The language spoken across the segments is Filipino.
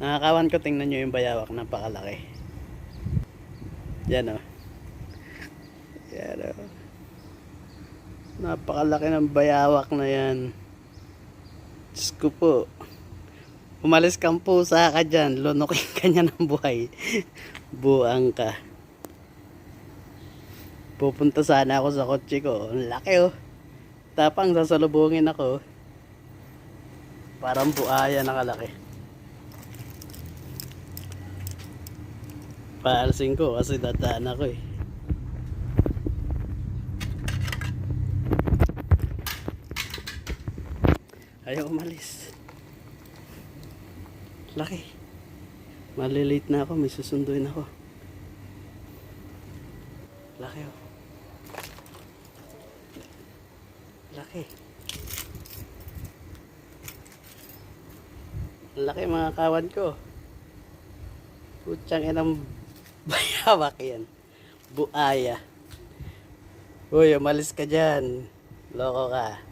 Nakakawan ko, tingnan nyo yung bayawak, napakalaki. Yan o. Yan o. Napakalaki ng bayawak na yan. Diyos ko po. Umalis kang pusa ka dyan. Lunukin ka niya ng buhay. Buang ka. Pupunta sana ako sa kotse ko. Ang laki oh. Tapang sasalubungin ako. Parang buaya nakalaki. Paalsin ko kasi dadaan ako eh. Ayaw umalis. Laki. Malilate na ako, may susunduin ako. Laki oh. Laki. Laki mga kawan ko. Putsang inang bayawak yan. Buaya. Uy, umalis ka dyan. Loko ka.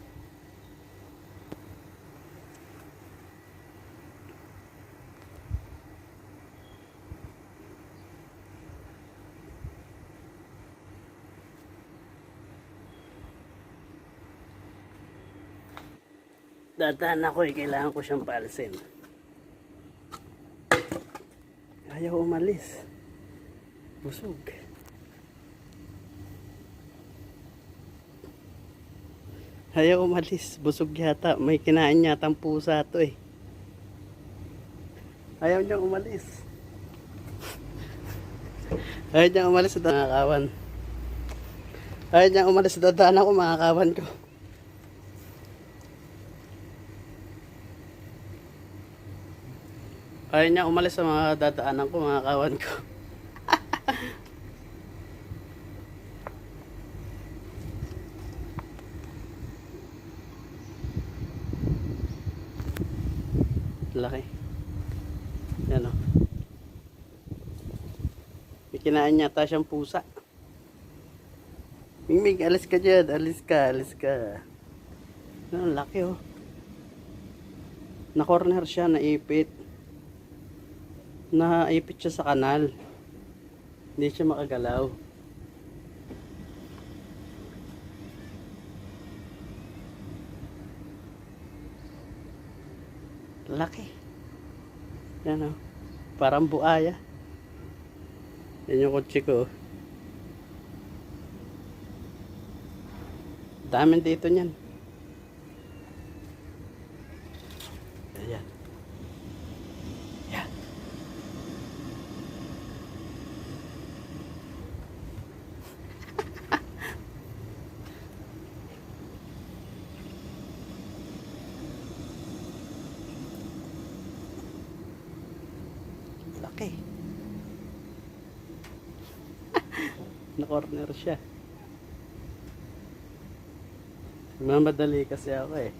Dadaan ako eh. Kailangan ko siyang palsin. Ayaw umalis. Busog. Ayaw umalis. Busog yata. May kinain yatang pusa to eh. Ayaw niyang umalis. Ayaw niyang umalis sa mga kawan. Ayaw niyang umalis sa dadaan ako mga kawan ko. Ayaw niyang umalis sa mga dadaanan ko mga kawan ko. Laki. Yan o. May kinain yata siyang pusa. Mingming, alis ka dyan. Alis ka, alis ka. Ang laki o. Na-corner siya, naipit. Naipit siya sa kanal. Hindi siya makagalaw. Laki. Yan o. Parang buaya. Yan yung kotse ko. Dami dito niyan. Ayan. Yan. Laki. Na-corner siya. Mamadali kasi ako eh.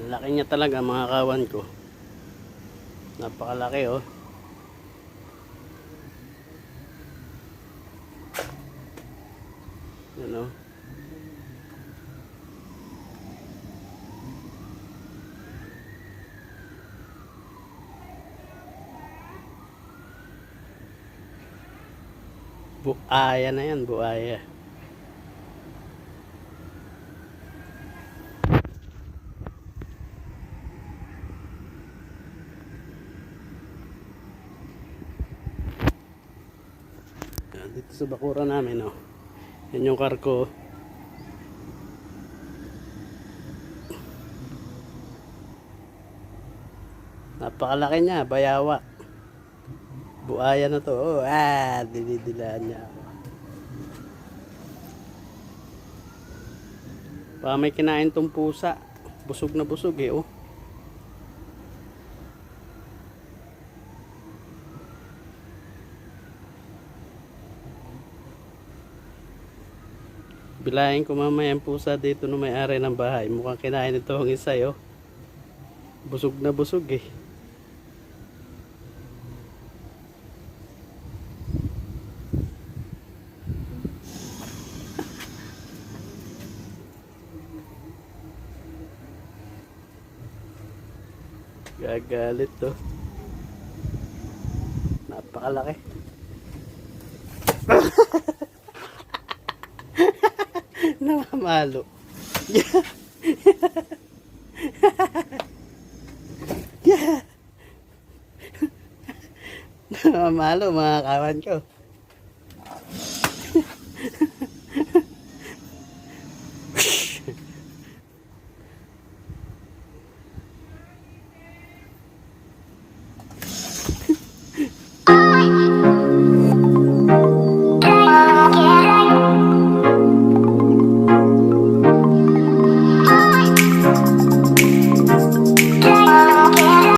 Laki niya talaga mga kawan ko. Napakalaki oh. Yan oh. Buaya na yan, buaya. Dito sa bakura namin oh. Yan yung car ko. Napakalaki niya, bayawa. Buaya na to. Oh, dinidilaan niya ako. Baka may kinain tong pusa. Busog na busog eh oh. Bilahin ko mamaya ang pusa dito no may-ari ng bahay. Mukhang kinain ito ang isa oh. Busog na busog eh. Gagalit to. Napakalaki. Namamalo. Yeah. Namamalo mga kawan ko.